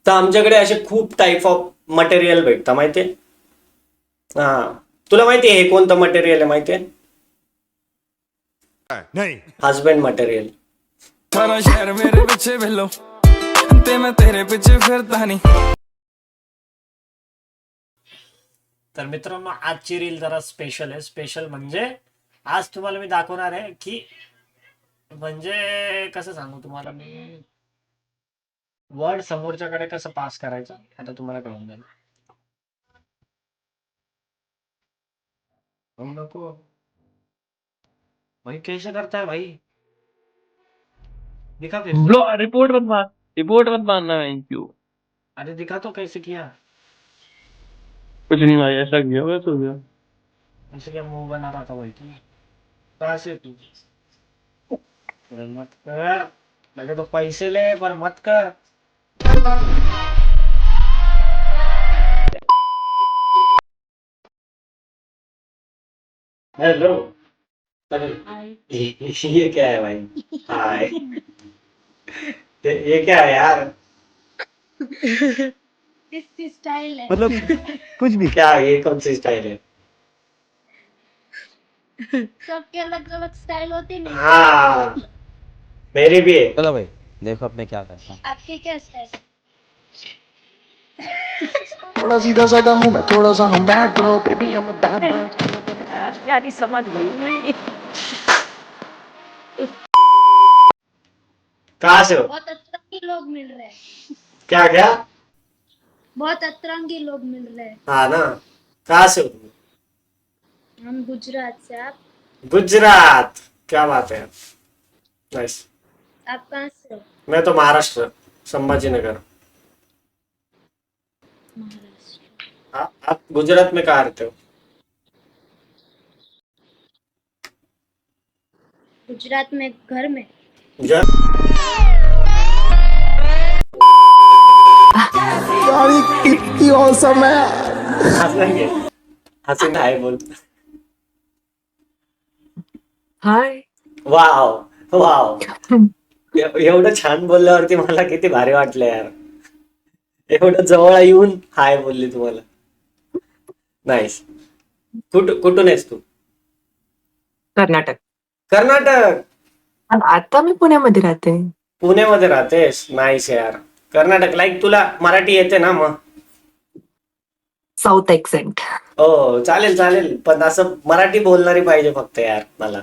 तर आमच्याकडे असे खूप टाईप ऑफ मटेरियल भेटतं माहितीये. हा, तुला माहितीये हे कोणतं मटेरियल आहे माहितीये? नहीं. Husband material. सारा शहर मेरे पीछे भेलो ते मैं तेरे पीछे फिरता नहीं. तर मित्रांनो, आजची रील जरा स्पेशल आहे. स्पेशल म्हणजे आज तुम्हाला मी दाखवणार आहे की म्हणजे कसं सांगू तुम्हाला मी, वर्ड समोरच्याकडे कसं पास करायचं आता तुम्हाला कळून जाईल. हम नको भाई, कैसे करता है भाई, दिखा फिर से. रिपोर्ट मत मारना मैं क्यों. अरे दिखा तो कैसे किया. कुछ नहीं भाई, ऐसा किया बस हो गया. ऐसे क्या मुंह बना रहा था भाई तू, कहाँ से तू. अरे मत कर, लगे तो पैसे ले पर मत कर. हेलो. अरे ये क्या है भाई. हाय. ये क्या है यार. इसकी स्टाइल है. मतलब कुछ भी. क्या ये कौन सी स्टाइल है. सबके अलग अलग स्टाइल होती नहीं. हाँ, मेरी भी है. चलो भाई देखो अब मैं क्या करता हूँ. आपकी क्या स्टाइल है? थोड़ा सीधा साधा हूँ मैं, थोड़ा सा हूँ bad bro baby, I'm a bad boy. यानी समझ गई. कहाँ से हो. बहुत अतरंगी लोग मिल रहे हैं. क्या क्या. बहुत अतरंगी लोग मिल रहे हैं. हाँ ना. कहाँ से हो तुम. हम गुजरात से. आप गुजरात. क्या बात है. नाइस. आप कहाँ से हो? मैं तो महाराष्ट्र, संभाजीनगर. महाराष्ट्र. आप गुजरात में कहाँ रहते हो. गुजरात में घर में. गुजरात. कितनी औसम है. हंसेंगे. हसीन हाय बोल. हाय. Wow wow. एवढं छान बोलल्यावरती मला किती भारी वाटलं यार. एवढं जवळ येऊन हाय बोलली तुम्हाला. नाईस. कुठून आहेस तू. कर्नाटक. कर्नाटक. आणि आता मी पुण्यामध्ये राहते. पुण्यामध्ये राहतेस. नाईस यार. कर्नाटक लाईक तुला मराठी येते ना मग. South accent. हो चालेल चालेल, पण असं मराठी बोलणारी पाहिजे फक्त यार मला.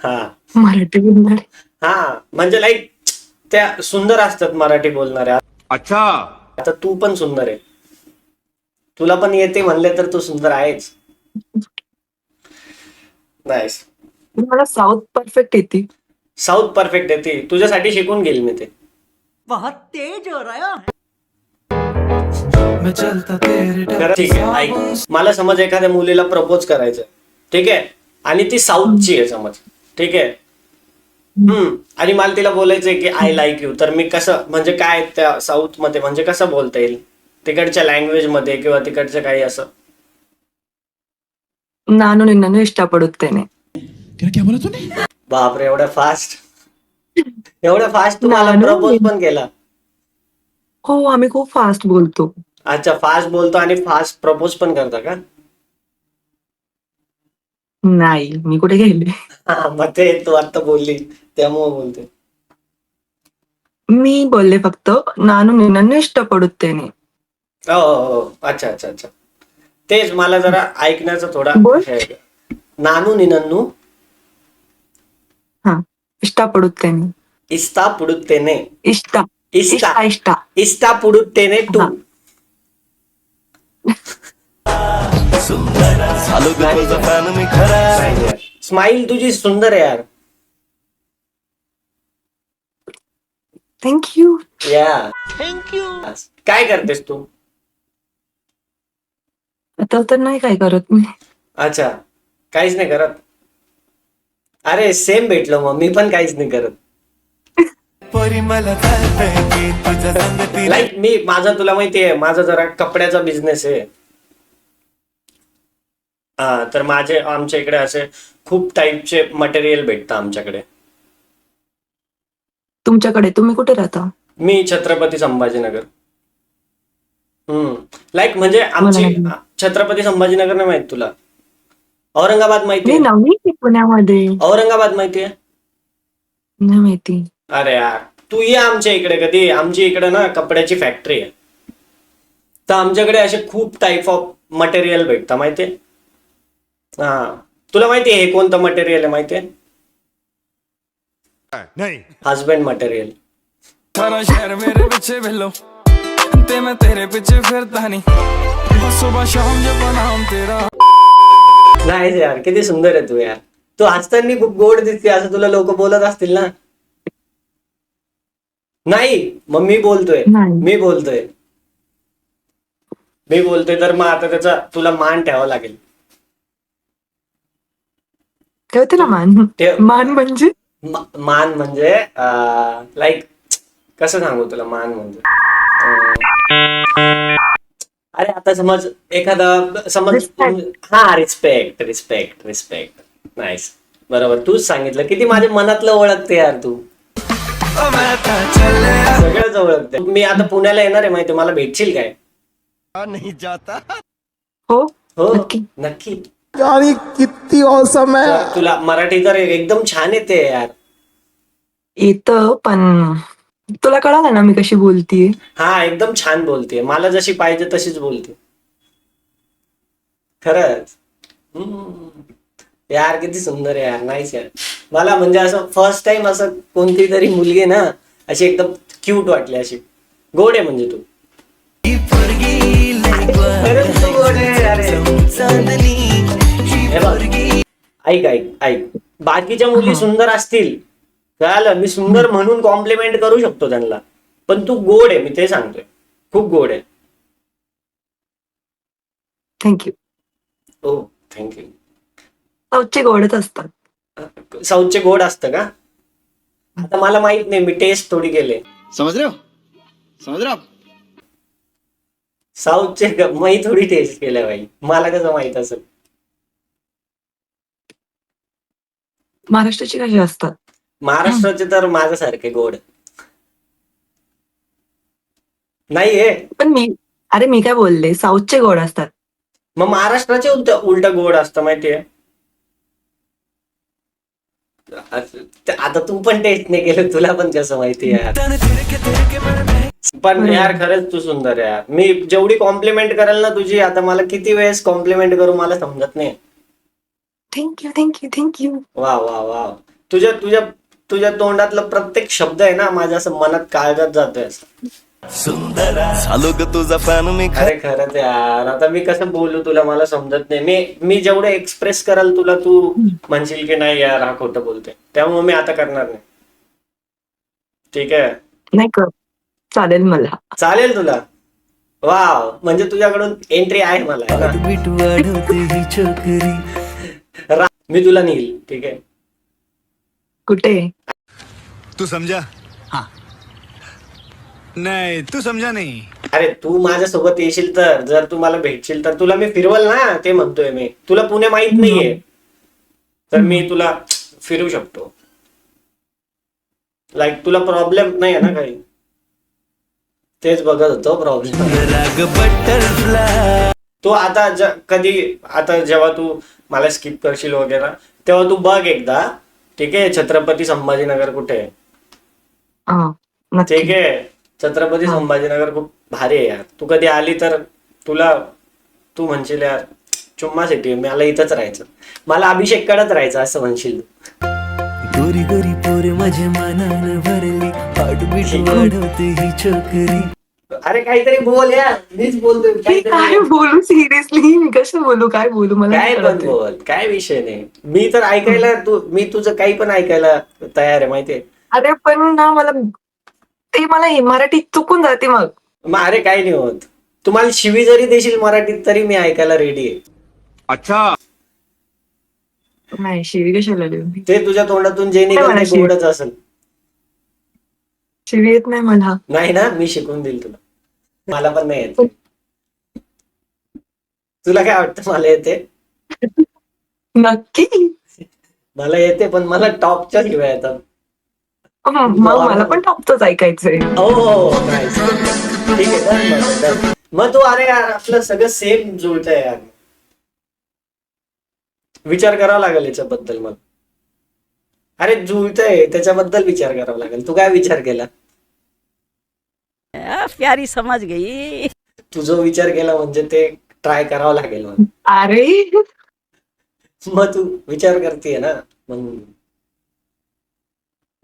हा मराठी बोलणार. हा, म्हणजे लाईक त्या सुंदर असतात मराठी बोलणाऱ्या. अच्छा. आता तू पण सुंदर आहे. तुला पण येते म्हणले तर तू सुंदर आहेच. नाईस. मला साऊथ परफेक्ट येते. साऊथ परफेक्ट येते. तुझ्यासाठी शिकून घेईल मी ते. मैं चलता तेरे खरं ठीक आहे. ऐक, मला समज एखाद्या मुलीला प्रपोज करायचं, ठीक आहे, आणि ती साऊथची आहे समज, ठीक आहे. आणि मला तिला बोलायचंय की आय लाईक यू, तर मी कसं म्हणजे काय त्या साऊथ मध्ये म्हणजे कसं बोलता येईल तिकडच्या लँग्वेज मध्ये किंवा तिकडचं काही असं. ನಾನು ನಿನ್ನನ್ನು ಇಷ್ಟಪಡುತ್ತೇನೆ. क्या बोला तूने. बापरे, एवढं फास्ट तुम्हाला नानू. प्रपोज पण केला. हो, आम्ही खूप फास्ट बोलतो. अच्छा, फास्ट बोलतो आणि फास्ट प्रपोज पण करता का. नाही, मी कुठे गेले. हा, मग ते तू आता बोलली त्यामुळे बोलते. मी बोलले फक्त ನಾನು ನಿನ್ನನ್ನು ಇಷ್ಟಪಡುತ್ತೇನೆ. हो, अच्छा अच्छा अच्छा. तेच मला जरा ऐकण्याचा थोडा बोल. हे आहे. नानू निनन्नू हा, ಇಷ್ಟಪಡುತ್ತೇನೆ. इस्ता पुडुत्तेने. ಇಷ್ಟ इस्ता ಇಷ್ಟ ಇಷ್ಟ. इस्ता पुडुत्तेने टू. हा. स्माइल तुझी सुंदर आहे यार. थँक्यू. या थँक्यू. काय करतेस तू. आता तर नाही काय करत मी. अच्छा, काहीच नाही करत. अरे सेम भेटलो मग, मी पण काहीच नाही करत. लाईक मी माझा तुला माहितीये माझा जरा कपड्याचा बिझनेस आहे. तर आमच्या इकडे असे खूप टाईपचे मटेरियल भेटतं आमच्याकडे. तुमच्याकडे. तुम्ही कुठे राहता. मी छत्रपती संभाजीनगर. लाईक म्हणजे आमची मला नाही. छत्रपती संभाजीनगर नाही माहित तुला? औरंगाबाद मी माहितीये? नववी आहे पुण्यामध्ये. औरंगाबाद माहितीये? नाही माहिती. अरे यार तू ये आमच्या इकडे कधी. आमच्या इकडे ना कपड्याची फॅक्टरी आहे, तर आमच्याकडे असे खूप टाईप ऑफ मटेरियल भेटतं माहितीये. हा तुला माहितीये हे कोणतं मटेरियल आहे माहितीये? Husband material. सारा शहर मेरे पीछे भेलो ते मैं तेरे पीछे फिरता नहीं बस सुबह शाम जब नाम तेरा. नाही यार किती सुंदर आहे तू यार. तू हसताना खूप गोड दिसते असं तुला लोक बोलत असतील ना? नाही मग मी बोलतोय नाही. मी बोलतोय तर मग आता त्याचा तुला मान ठेवावा लागेल. ठेवते ना मान. ठेव. मान म्हणजे मान म्हणजे लाईक कसं सांगू तुला मान म्हणजे अरे आता समज एखादा समज Respect. हा रिस्पेक्ट नाईस. बरोबर तूच सांगितलं. किती माझ्या मनातलं ओळखते यार तू. सगळंच ओळखते. मी आता पुण्याला येणार आहे माहिती, मला भेटशील काय? हो हो नक्की. नक्की. तर तुला मराठी तर एकदम छान येते यार. येतं पण तुला कळालं ना मी कशी बोलतीये. हा एकदम छान बोलते. मला जशी पाहिजे तशीच बोलते खरंच. यार किती सुंदर आहे यार. नाहीच यार. मला म्हणजे असं फर्स्ट टाइम असं कोणती तरी मुलगी ना अशी एकदम क्यूट वाटली, अशी गोड आहे म्हणजे तू. खरंच तू गोड आहे अरे. हे बघ, ऐक बाकीच्या मुली सुंदर असतील कळालं, मी सुंदर म्हणून कॉम्प्लिमेंट करू शकतो त्यांना, पण तू गोड आहे, मी ते सांगतोय. खूप गोड आहे. थँक्यू. ओ थँक्यू. साऊथचे गोडच असतात. साऊथचे गोड असतं का? आता मला माहित नाही, मी टेस्ट थोडी केले. समझ रहे हो आप? साऊथचे मी थोडी टेस्ट केल्या बाई, मला कसं माहित असेल. महाराष्ट्राचे कसे असतात? महाराष्ट्राचे तर माझ्यासारखे गोड नाहीये. पण मी काय बोलले, साऊथचे गोड असतात. मग महाराष्ट्राचे उलट गोड असतं माहितीये. आता तू पण टेस्ट नाही केलं, तुला पण कसं माहिती यार. पण यार खरंच तू सुंदर आहे यार. मी जेवढी कॉम्प्लिमेंट करेल ना तुझी, आता मला किती वेळेस कॉम्प्लिमेंट करू मला समजत नाही. थँक्यू. वा तुझ्या तुझ्या तुझ्या तोंडातला प्रत्येक शब्द आहे ना माझ्या असं मनात काळजात जातोय असं. झालो ग तुझा फॅन मी. अरे खरंच यार, आता मी कसं बोलू तुला मला समजत नाही. मी जेवढं एक्सप्रेस कराल तुला तू म्हणशील की नाही यार हा खोटं बोलतोय, त्यामुळे मी आता करणार नाही. ठीक आहे? नाही कर, चालेल मला. चालेल तुला? वाव, म्हणजे तुझ्याकडून एंट्री आहे मला है ना? मी तुला नेईल. ठीक आहे? कुठे? तू समझा? हाँ. नहीं तू समझा नहीं. अरे तू माझ्यासोबत येशील तर, जर तू मला भेटशील तर तुला मी फिरवल ना, ते म्हणतोय मी. तुला पुणे माहित नाहीये तर मी तुला फिरू शकतो. लाईक तुला प्रॉब्लेम नाही आहे ना काही? तेच बघत होतो प्रॉब्लेम. तू आता कधी आता जेव्हा तू मला स्किप करशील वगैरे तेव्हा तू बघ एकदा. ठीक आहे? छत्रपती संभाजीनगर कुठे आहे? नक्की. ठीक आहे? छत्रपती संभाजीनगर खूप भारी आहे यार. तू कधी आली तर तू म्हणशील यार चुम्मा सिटी मला इथंच राहायचं, मला अभिषेक कडत राहायचं असं म्हणशील तू. गोरी गोरी पोर माझ्या मनानं भरली, हार्टबीट वाढवते ही छोकरी. अरे काहीतरी बोल यार, मीच बोलतोय. मी काहीतरी काय बोल. बोलू सिरियसली? मी कसं बोलू, काय बोलू मला काय नाही पण कळत. बोल, काय विषय नाही. मी तर ऐकायला मी तुझं काही पण ऐकायला तयार आहे माहितीये. अरे पण ना मला मराठीत चुकून जाते मग. मग अरे काय नाही होत, तुम्हाला शिवी जरी देशील मराठीत तरी मी ऐकायला रेडी आहे. अच्छा. नाही, शिवी कशाला देऊ मी? ते तुझ्या तोंडातून जे निघेल ते शिवी. गोडच असेल. शिवी येत नाही मला. नाही ना, मी शिकून देईल तुला. मला पण नाही येत. तुला काय वाटतं मला येते? नक्की. मला येते, पण मला टॉपच्या शिवाय येतात. मग मला पण टॉपच ऐकायचंय. हो नाईस. ठीक आहे done मग, done. मग तू अरे यार आपलं सगळं सेम जुळतंय यार. विचार करावा लागेल याच्याबद्दल मग. अरे जुळतंय त्याच्याबद्दल विचार करावा लागेल. तू काय विचार केला? प्यारी समझ गई. तू जो विचार केला म्हणजे ते ट्राय करावं लागेल मग. अरे मग तू विचार करतेय ना मग.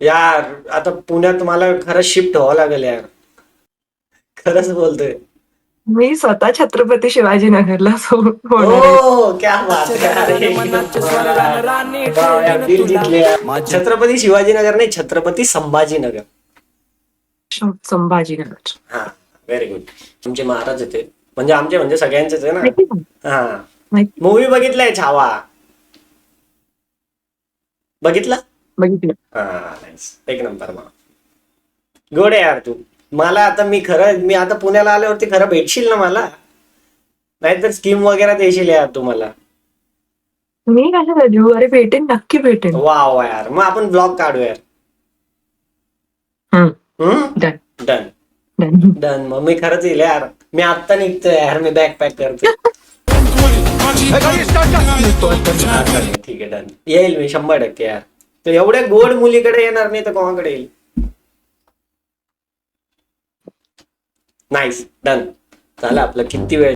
यार आता पुण्यात मला खरंच शिफ्ट व्हावं लागेल यार. खरंच बोलतोय. मी स्वतः छत्रपती शिवाजीनगरला होणार आहे. हो क्या बात आहे. अरे, वाव, यार, दिल जिंकले यार. छत्रपती शिवाजीनगर नाही, छत्रपती संभाजीनगर. संभाजीनगर. हा व्हेरी गुड. तुमचे महाराज येते म्हणजे आमचे म्हणजे सगळ्यांचेच आहे ना. माहिती का? हा माहिती मूवी बघितलाय छावा? बघितला? बघितलं. हा नाईस. एक नंबर. मग गोड आहे यार तू. मला आता मी आता पुण्याला आल्यावरती खरं भेटशील ना मला? नाहीतर स्कीम वगैरे देशील यार तू मला. मी कशाला देऊ? अरे भेटेन, नक्की भेटेन. वा यार मग आपण ब्लॉग काढू यार. Done done done. डन. मग मी खरंच येईल यार. मी आत्ता निघतोय यार. मी बॅग पॅक करतो. ठीक आहे डन. येईल मी 100% यार. तर एवढ्या गोड मुलीकडे येणार नाही तर कोणाकडे येईल? नाईस. डन. झालं आपलं. किती वेळ